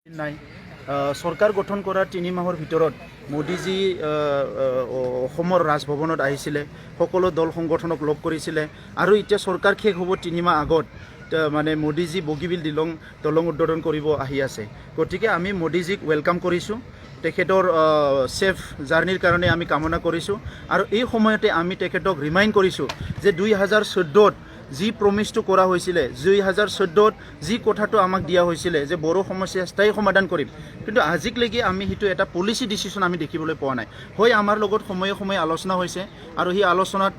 নাই চৰকাৰ গঠন কৰাৰ 3 মাহৰ ভিতৰত মোদীজী অসমৰ ৰাজভৱনত আহিছিলে, সকলো দল সংগঠনক লগ কৰিছিলে আৰু এতিয়া চৰকাৰ শেষ হ'ব 3 মাহ আগত মানে মোদীজী বগীবিল দলং উদ্বোধন কৰিব আহি আছে। গতিকে আমি মোদীজীক ৱেলকাম কৰিছোঁ, তেখেতৰ সেফ জাৰ্নিৰ কাৰণে আমি কামনা কৰিছোঁ আৰু এই সময়তে আমি তেখেতক ৰিমাইণ্ড কৰিছোঁ যে 2014ত যি প্ৰমিছটো কৰা হৈছিলে, 2014ত যি কথাটো আমাক দিয়া হৈছিলে যে বড়ো সমস্যা স্থায়ী সমাধান কৰিম, কিন্তু আজিলৈকে আমি সেইটো এটা পলিচি ডিচিশ্যন আমি দেখিবলৈ পোৱা নাই। হয়, আমাৰ লগত সময়ে সময়ে আলোচনা হৈছে আৰু সেই আলোচনাত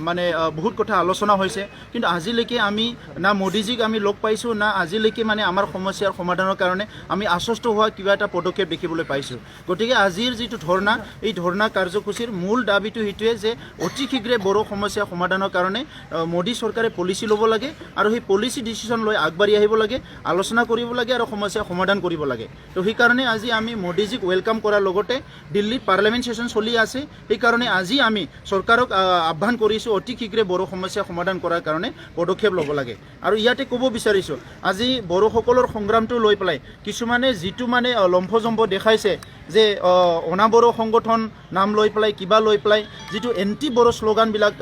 মানে বহুত কথা আলোচনা হৈছে, কিন্তু আজিলৈকে আমি না মোদীজীক আমি লগ পাইছোঁ, না আজিলৈকে মানে আমাৰ সমস্যাৰ সমাধানৰ কাৰণে আমি আশ্বস্ত হোৱা কিবা এটা পদক্ষেপ দেখিবলৈ পাইছোঁ। গতিকে আজিৰ যিটো ধৰ্ণা, এই ধৰ্ণা কাৰ্যসূচীৰ মূল দাবীটো সেইটোৱে যে অতি শীঘ্ৰে বড়ো সমস্যা সমাধানৰ কাৰণে মোদী চৰকাৰে পলিচি ল'ব লাগে আৰু সেই পলিচি ডিচিশ্যন লৈ আগবাঢ়ি আহিব লাগে, আলোচনা কৰিব লাগে আৰু সমস্যা সমাধান কৰিব লাগে। তো সেইকাৰণে আজি আমি মোদীজীক ৱেলকাম কৰাৰ লগতে দিল্লীত পাৰ্লিয়ামেণ্ট ছেশ্যন চলি আছে, সেইকাৰণে আজি আমি চৰকাৰক আহ্বান কৰিছোঁ অতি শীঘ্ৰে বড়ো সমস্যা সমাধান কৰাৰ কাৰণে পদক্ষেপ ল'ব লাগে। আৰু ইয়াতে ক'ব বিচাৰিছোঁ, আজি বড়োসকলৰ সংগ্ৰামটো লৈ পেলাই কিছুমানে যিটো মানে লম্ফজম্ফ দেখাইছে যে অনাবড়ো সংগঠন নাম লৈ পেলাই কিবা লৈ পেলাই যিটো এণ্টি বড়ো শ্লোগানবিলাক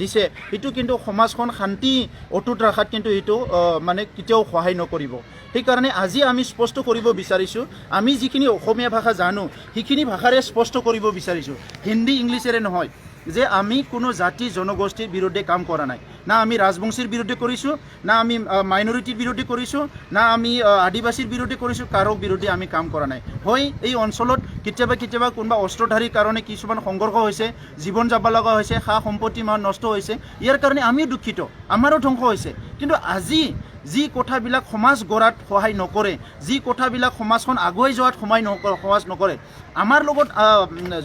দিছে, সেইটো কিন্তু সমাজখন শান্তি অটুট ৰখাত কিন্তু এইটো মানে কেতিয়াও সহায় নকৰিব। সেইকাৰণে আজি আমি স্পষ্ট কৰিব বিচাৰিছোঁ, আমি যিখিনি অসমীয়া ভাষা জানো সেইখিনি ভাষাৰে স্পষ্ট কৰিব বিচাৰিছোঁ, হিন্দী ইংলিছেৰে নহয়, যে আমি কোনো জাতি জনগোষ্ঠীৰ বিৰুদ্ধে কাম কৰা নাই। না আমি ৰাজবংশীৰ বিৰুদ্ধে কৰিছোঁ, না আমি মাইনৰিটিৰ বিৰুদ্ধে কৰিছোঁ, না আমি আদিবাসীৰ বিৰুদ্ধে কৰিছোঁ, কাৰো বিৰুদ্ধে আমি কাম কৰা নাই। হয়, এই অঞ্চলত কেতিয়াবা কোনোবা অস্ত্ৰধাৰীৰ কাৰণে কিছুমান সংঘৰ্ষ হৈছে, জীৱন যাব লগা হৈছে, সা সম্পত্তি নষ্ট হৈছে, ইয়াৰ কাৰণে আমিও দুখিত, আমাৰো ধ্বংস হৈছে। কিন্তু আজি যি কথাবিলাক সমাজ গঢ়াত সহায় নকৰে, যি কথাবিলাক সমাজখন আগুৱাই যোৱাত সহায় নকৰে, আমাৰ লগত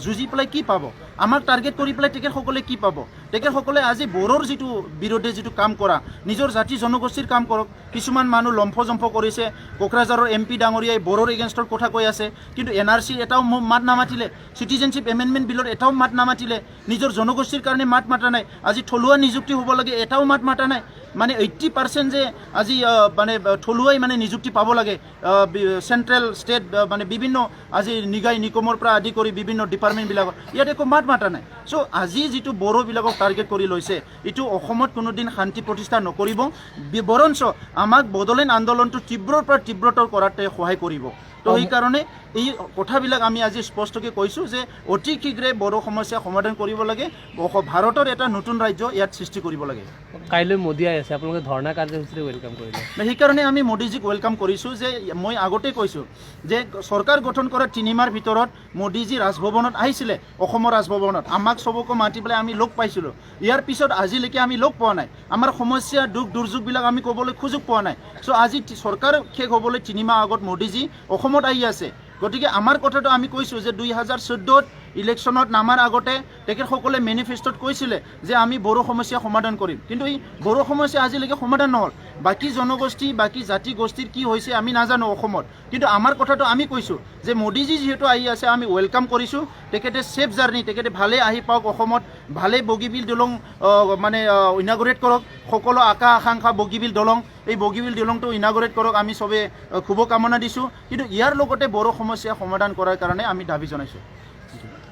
যুঁজি পেলাই কি পাব, আমাক টাৰ্গেট কৰি পেলাই তেখেতসকলে কি পাব? তেখেতসকলে আজি বড়োৰ যিটো বিৰুদ্ধে যিটো কাম কৰা, নিজৰ জাতি জনগোষ্ঠীৰ কাম কৰক। কিছুমান মানুহ লম্ফজম্ফ কৰিছে, কোকৰাঝাৰৰ MP ডাঙৰীয়াই বড়োৰ এগেইনষ্টৰ কথা কৈ আছে, কিন্তু NRC এটাও মাত নামাতিলে, চিটিজেনশ্বিপ এমেণ্ডমেণ্ট বিলত এটাও মাত নামাতিলে, নিজৰ জনগোষ্ঠীৰ কাৰণে মাত মাতা নাই। আজি থলুৱা নিযুক্তি হ'ব লাগে, এটাও মাত মাতা নাই। মানে 80% যে আজি মানে থলুৱাই মানে নিযুক্তি পাব লাগে, চেণ্ট্ৰেল ষ্টেট মানে বিভিন্ন আজি নিগাই নিকমৰ পৰা আদি কৰি বিভিন্ন ডিপাৰ্টমেণ্টবিলাকত, ইয়াত একো মাত মাতা নাই। চ' আজি যিটো বড়োবিলাকক টাৰ্গেট কৰি লৈছে, এইটো অসমত কোনোদিন শান্তি প্ৰতিষ্ঠা নকৰিব, বৰঞ্চ আমাক বড়োলেণ্ড আন্দোলনটো তীব্ৰৰ পৰা তীব্ৰতৰ কৰাতে সহায় কৰিব। তো সেইকাৰণে এই কথাবিলাক আমি আজি স্পষ্টকৈ কৈছোঁ যে অতি শীঘ্ৰে বড়ো সমস্যা সমাধান কৰিব লাগে, ভাৰতৰ এটা নতুন ৰাজ্য ইয়াত সৃষ্টি কৰিব লাগে। কাইলৈ মোদী আহি আছে, আপোনালোকে ধৰ্ণা কাৰ্যসূচীৰে ৱেলকাম কৰিলে? সেইকাৰণে আমি মোদীজীক ৱেলকাম কৰিছোঁ যে মই আগতেই কৈছোঁ যে চৰকাৰ গঠন কৰাৰ 3 মাহৰ ভিতৰত মোদীজী ৰাজভৱনত আহিছিলে, অসমৰ ৰাজভৱনত আমাক চবকো মাতি পেলাই আমি লগ পাইছিলোঁ। ইয়াৰ পিছত আজিলৈকে আমি লগ পোৱা নাই, আমাৰ সমস্যা দুখ দুৰ্যোগবিলাক আমি ক'বলৈ সুযোগ পোৱা নাই। চ' আজি চৰকাৰ শেষ হ'বলৈ 3 মাহ আগত মোদীজী অসমত আহি আছে। গতিকে আমাৰ কথাটো আমি কৈছোঁ যে 2014ত ইলেকশ্যনত নামাৰ আগতে তেখেতসকলে মেনিফেষ্টত কৈছিলে যে আমি বড়ো সমস্যা সমাধান কৰিম, কিন্তু এই বড়ো সমস্যা আজিলৈকে সমাধান নহ'ল। বাকী জনগোষ্ঠী, বাকী জাতি গোষ্ঠীৰ কি হৈছে আমি নাজানো অসমত, কিন্তু আমাৰ কথাটো আমি কৈছোঁ যে মোদীজী যিহেতু আহি আছে আমি ৱেলকাম কৰিছোঁ। তেখেতে ছেফ জাৰ্নি, তেখেতে ভালে আহি পাওক অসমত, ভালে বগীবিল দলং মানে ইনাগুৰেট কৰক, সকলো আকাংক্ষা বগীবিল দলং, এই বগীবিল দলংটো ইনাগুৰেট কৰক, আমি চবে শুভকামনা দিছোঁ। কিন্তু ইয়াৰ লগতে বড়ো সমস্যা সমাধান কৰাৰ কাৰণে আমি দাবী জনাইছোঁ।